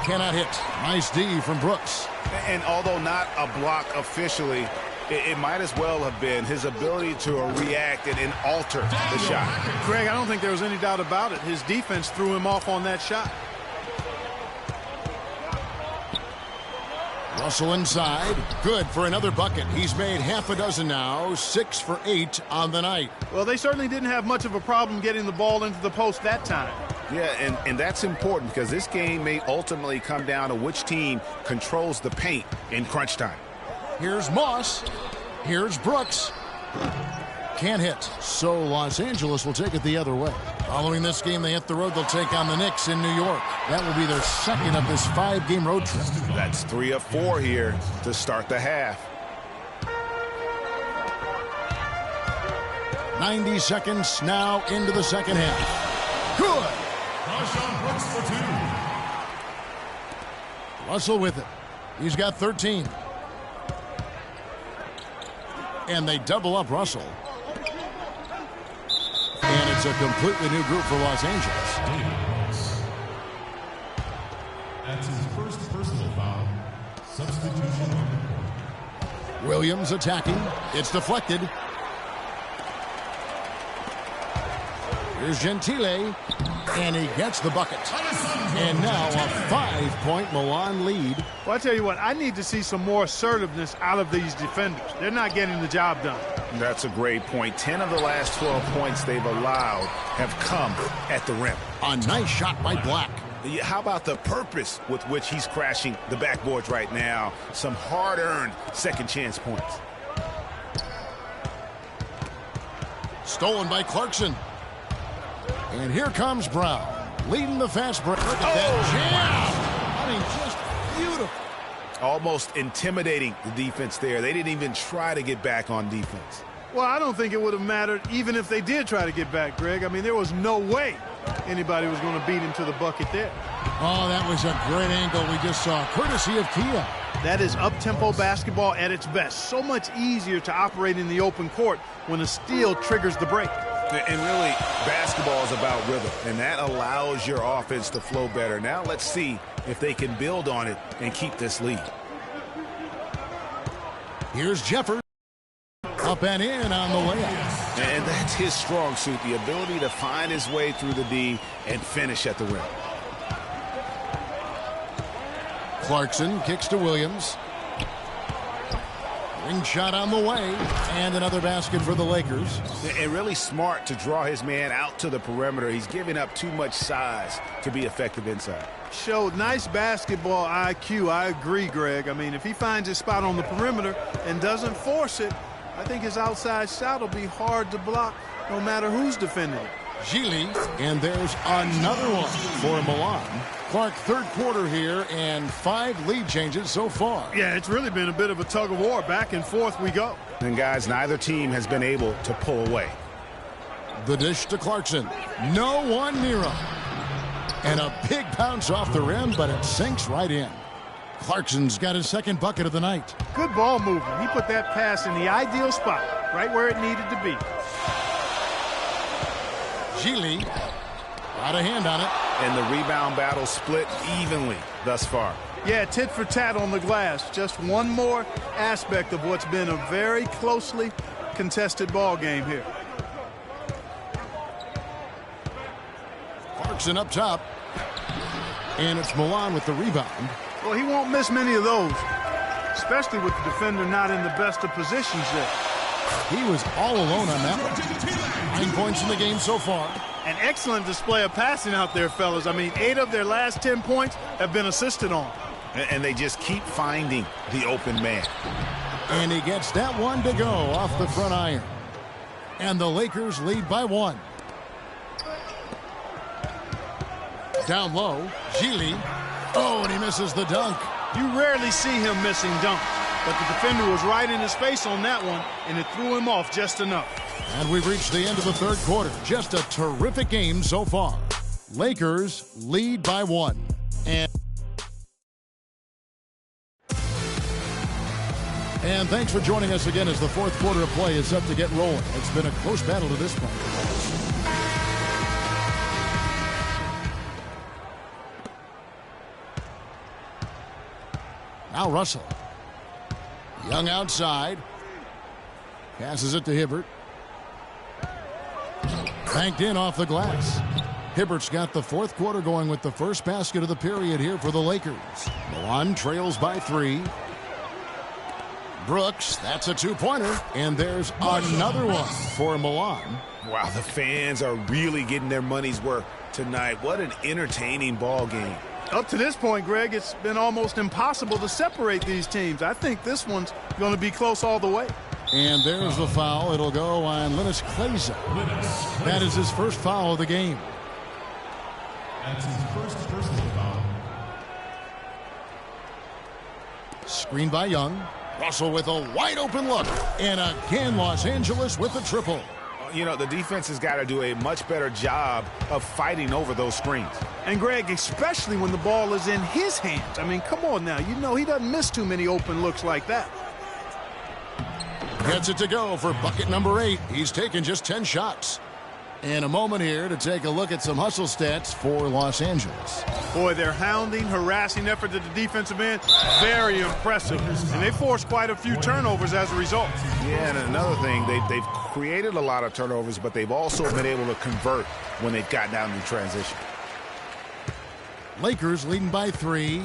Cannot hit. Nice D from Brooks. And although not a block officially, it might as well have been his ability to react and alter the shot. Greg, I don't think there was any doubt about it. His defense threw him off on that shot. Russell inside. Good for another bucket. He's made half a dozen now. 6 for 8 on the night. Well, they certainly didn't have much of a problem getting the ball into the post that time. Yeah, and that's important because this game may ultimately come down to which team controls the paint in crunch time. Here's Moss. Here's Brooks. Can't hit. So Los Angeles will take it the other way. Following this game, they hit the road. They'll take on the Knicks in New York. That will be their second of this 5-game road trip. That's 3 of 4 here to start the half. 90 seconds now into the second half. Good. Russell with it. He's got 13. And they double up Russell. And it's a completely new group for Los Angeles. That's his first personal foul. Substitution on the court. Williams attacking. It's deflected. Here's Gentile. And he gets the bucket. And now a 5-point Milan lead. Well, I tell you what, I need to see some more assertiveness out of these defenders. They're not getting the job done. That's a great point. 10 of the last 12 points they've allowed have come at the rim. A nice shot by Black. How about the purpose with which he's crashing the backboards right now? Some hard-earned second chance points. Stolen by Clarkson. And here comes Brown, leading the fast break. Look at that jam. I mean, just beautiful. Almost intimidating the defense there. They didn't even try to get back on defense. Well, I don't think it would have mattered even if they did try to get back, Greg. I mean, there was no way anybody was going to beat him to the bucket there. Oh, that was a great angle we just saw, courtesy of Kia. That is up-tempo basketball at its best. So much easier to operate in the open court when a steal triggers the break. And really, basketball is about rhythm, and that allows your offense to flow better. Now let's see if they can build on it and keep this lead. Here's Jeffers. Up and in on the layup. And that's his strong suit, the ability to find his way through the D and finish at the rim. Clarkson kicks to Williams. Ring shot on the way, and another basket for the Lakers. And really smart to draw his man out to the perimeter. He's giving up too much size to be effective inside. Showed nice basketball IQ. I agree, Greg. I mean, if he finds his spot on the perimeter and doesn't force it, I think his outside shot will be hard to block no matter who's defending it. Gili, and there's another one for Milan. Clark, third quarter here, and 5 lead changes so far. Yeah, it's really been a bit of a tug of war. Back and forth we go. And, guys, neither team has been able to pull away. The dish to Clarkson. No one near him. And a big bounce off the rim, but it sinks right in. Clarkson's got his second bucket of the night. Good ball movement. He put that pass in the ideal spot, right where it needed to be. Gili got a hand on it. And the rebound battle split evenly thus far. Yeah, tit for tat on the glass. Just one more aspect of what's been a very closely contested ball game here. Clarkson up top. And it's Milan with the rebound. Well, he won't miss many of those, especially with the defender not in the best of positions there. He was all alone on that one. 9 points in the game so far. An excellent display of passing out there, fellas. I mean, 8 of their last 10 points have been assisted on. And they just keep finding the open man. And he gets that one to go off the front iron. And the Lakers lead by 1. Down low, Gili. Oh, and he misses the dunk. You rarely see him missing dunks, but the defender was right in his face on that one, and it threw him off just enough. And we've reached the end of the third quarter. Just a terrific game so far. Lakers lead by 1. And thanks for joining us again as the fourth quarter of play is set to get rolling. It's been a close battle to this point. Now Russell. Young outside. Passes it to Hibbert. Banked in off the glass. Hibbert's got the fourth quarter going with the first basket of the period here for the Lakers. Milan trails by 3. Brooks, that's a two-pointer, and there's another one for Milan. Wow, the fans are really getting their money's worth tonight. What an entertaining ball game. Up to this point, Greg, it's been almost impossible to separate these teams. I think this one's going to be close all the way. And there's the foul. It'll go on Linus Kleza. That is his first foul of the game. That's his first personal foul. Screen by Young. Russell with a wide open look. And again, Los Angeles with the triple. You know, the defense has got to do a much better job of fighting over those screens. And, Greg, especially when the ball is in his hands. I mean, come on now. You know he doesn't miss too many open looks like that. Gets it to go for bucket number 8. He's taken just 10 shots. In a moment here to take a look at some hustle stats for Los Angeles. Boy, their hounding, harassing effort at the defensive end, very impressive. And they forced quite a few turnovers as a result. Yeah, and another thing, they've created a lot of turnovers, but they've also been able to convert when they've gotten down in transition. Lakers leading by 3.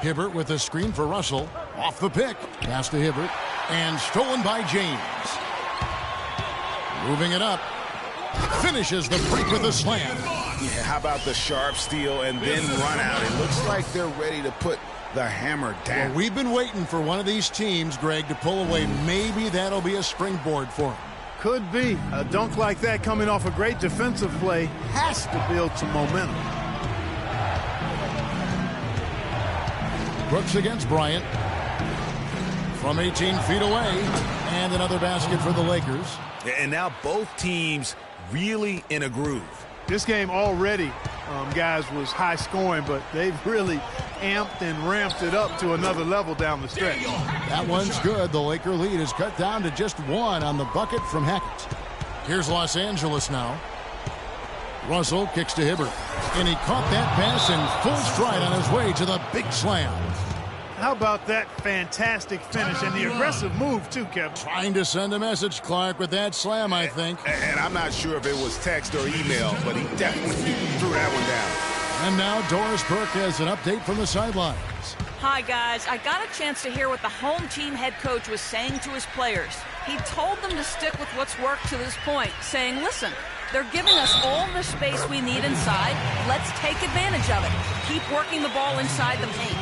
Hibbert with a screen for Russell. Off the pick. Pass to Hibbert. And stolen by James. Moving it up. Finishes the break with a slam. Yeah, how about the sharp steal and then run out? It looks like they're ready to put the hammer down. Well, we've been waiting for one of these teams, Greg, to pull away. Maybe that'll be a springboard for them. Could be. A dunk like that coming off a great defensive play has to build some momentum. Brooks against Bryant. From 18 feet away. And another basket for the Lakers. And now both teams really in a groove. This game already, guys, was high scoring, but they've really amped and ramped it up to another level down the stretch. That one's good. The Laker lead is cut down to just 1 on the bucket from Hackett. Here's Los Angeles now. Russell kicks to Hibbert. And he caught that pass in full stride on his way to the big slam. How about that fantastic finish and the aggressive move, too, Kevin? Trying to send a message, Clark, with that slam, I think. And I'm not sure if it was text or email, but he definitely threw that one down. And now Doris Burke has an update from the sidelines. Hi, guys. I got a chance to hear what the home team head coach was saying to his players. He told them to stick with what's worked to this point, saying, listen, they're giving us all the space we need inside. Let's take advantage of it. Keep working the ball inside the paint.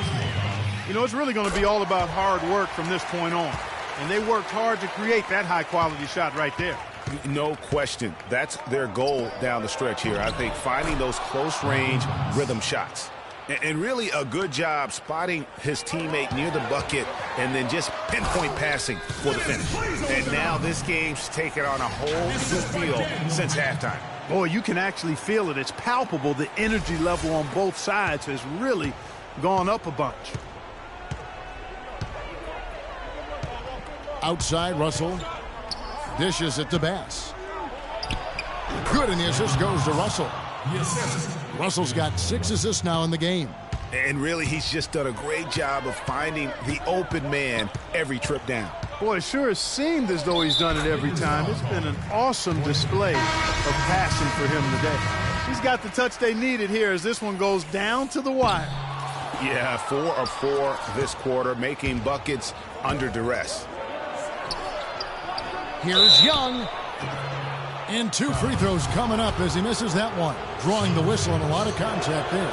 You know, it's really going to be all about hard work from this point on. And they worked hard to create that high-quality shot right there. No question. That's their goal down the stretch here. I think finding those close-range rhythm shots. And really a good job spotting his teammate near the bucket and then just pinpoint passing for the finish. And now this game's taken on a whole new feel since halftime. Boy, you can actually feel it. It's palpable. The energy level on both sides has really gone up a bunch. Outside, Russell dishes it to Bass. Good, and the assist goes to Russell. Yes. Russell's got 6 assists now in the game. And really, he's just done a great job of finding the open man every trip down. Boy, it sure has seemed as though he's done it every time. It's been an awesome display of passion for him today. He's got the touch they needed here as this one goes down to the wire. Yeah, 4 of 4 this quarter, making buckets under duress. Here's Young. And 2 free throws coming up as he misses that one. Drawing the whistle and a lot of contact there.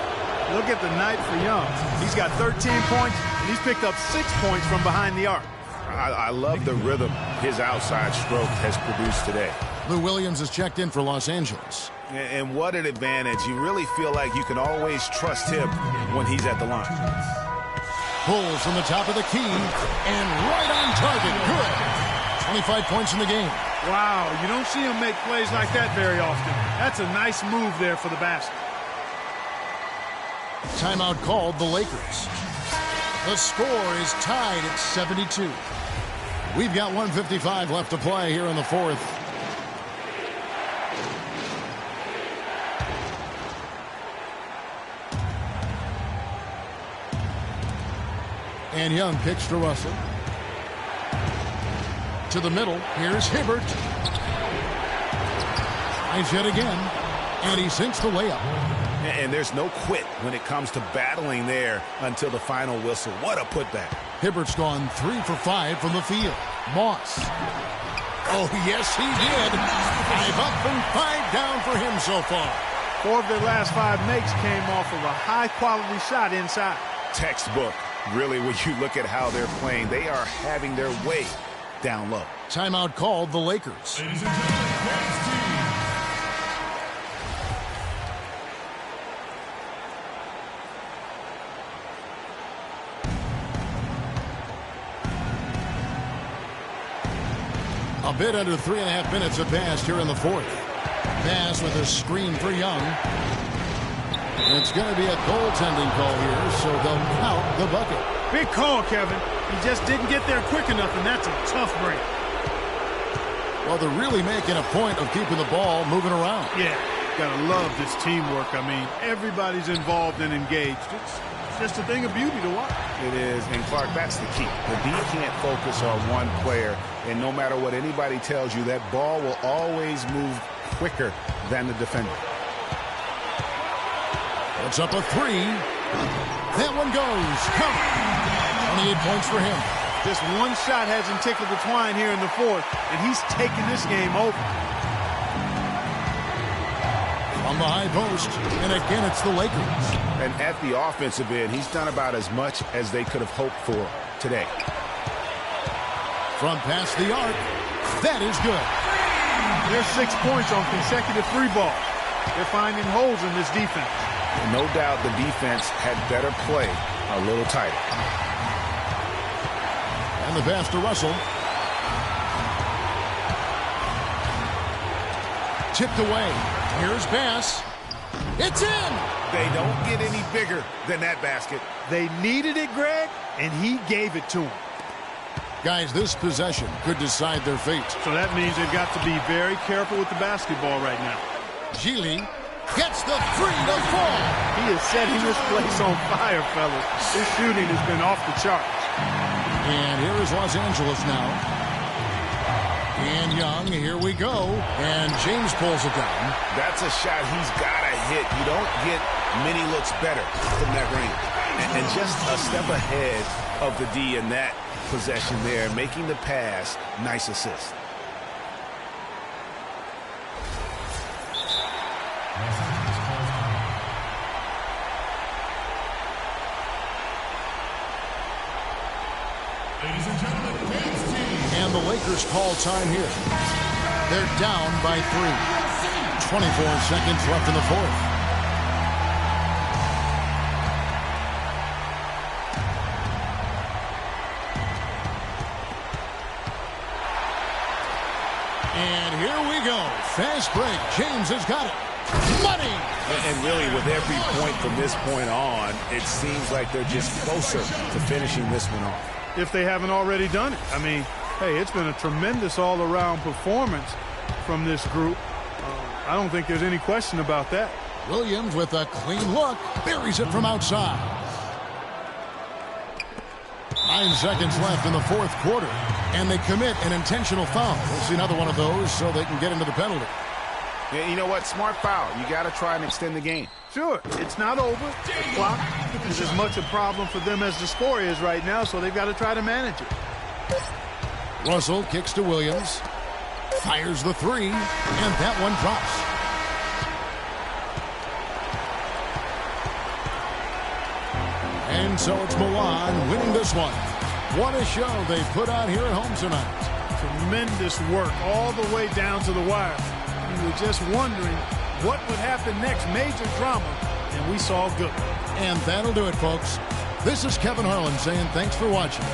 Look at the night for Young. He's got 13 points, and he's picked up 6 points from behind the arc. I love the rhythm his outside stroke has produced today. Lou Williams is checked in for Los Angeles. And what an advantage. You really feel like you can always trust him when he's at the line. Pulls from the top of the key, and right on target. Good. 25 points in the game. Wow, you don't see him make plays like that very often. That's a nice move there for the basket. Timeout called the Lakers. The score is tied at 72. We've got 1:55 left to play here in the fourth. And Young kicks to Russell. To the middle. Here's Hibbert. Tries yet again. And he sinks the layup. And there's no quit when it comes to battling there until the final whistle. What a putback. Hibbert's gone 3 for 5 from the field. Moss. Oh, yes, he did. 5 up and 5 down for him so far. 4 of their last 5 makes came off of a high-quality shot inside. Textbook. Really, when you look at how they're playing, they are having their way down low. Timeout called the Lakers. Ladies and gentlemen, A bit under 3.5 minutes have passed here in the fourth. Pass with a screen for Young. It's going to be a goaltending call here, so they'll count the bucket. Big call, Kevin. He just didn't get there quick enough, and that's a tough break. Well, they're really making a point of keeping the ball moving around. Yeah, gotta love this teamwork. I mean, everybody's involved and engaged. It's just a thing of beauty to watch. It is, and Clark, that's the key. The D can't focus on one player, and no matter what anybody tells you, that ball will always move quicker than the defender. It's up a 3. That one goes. Count. 28 points for him. Just one shot hasn't tickled the twine here in the fourth, and he's taking this game over. On the high post, and again it's the Lakers. And at the offensive end, he's done about as much as they could have hoped for today. From past the arc, that is good. There's 6 points on consecutive 3 balls. They're finding holes in this defense. No doubt the defense had better play a little tighter. And the pass to Russell. Tipped away. Here's pass. It's in! They don't get any bigger than that basket. They needed it, Greg, and he gave it to them. Guys, this possession could decide their fate. So that means they've got to be very careful with the basketball right now. Gili gets the 3 to fall. He is setting this place on fire, fellas. His shooting has been off the charts. And here is Los Angeles now. And Young, here we go. And James pulls it down. That's a shot he's got to hit. You don't get many looks better from that range. And just a step ahead of the D in that possession there, making the pass. Nice assist. ladies and gentlemen, Kansas team. And the Lakers call time here. They're down by 3. 24 seconds left in the fourth. And here we go. Fast break. James has got it. Money! And really, with every point from this point on, it seems like they're just closer to finishing this one off. If they haven't already done it. I mean, hey, it's been a tremendous all-around performance from this group. I don't think there's any question about that. Williams with a clean look. Buries it from outside. 9 seconds left in the fourth quarter. And they commit an intentional foul. We'll see another one of those so they can get into the penalty. Yeah, you know what? Smart foul. You got to try and extend the game. Sure, it's not over. The clock is as much a problem for them as the score is right now, so they've got to try to manage it. Russell kicks to Williams. Fires the three, and that one drops. And so it's Milan winning this one. What a show they put on here at home tonight. Tremendous work all the way down to the wire. We were just wondering what would happen next. Major drama, and we saw good. And that'll do it, folks. This is Kevin Harlan saying thanks for watching.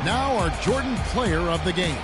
Now our Jordan Player of the Game.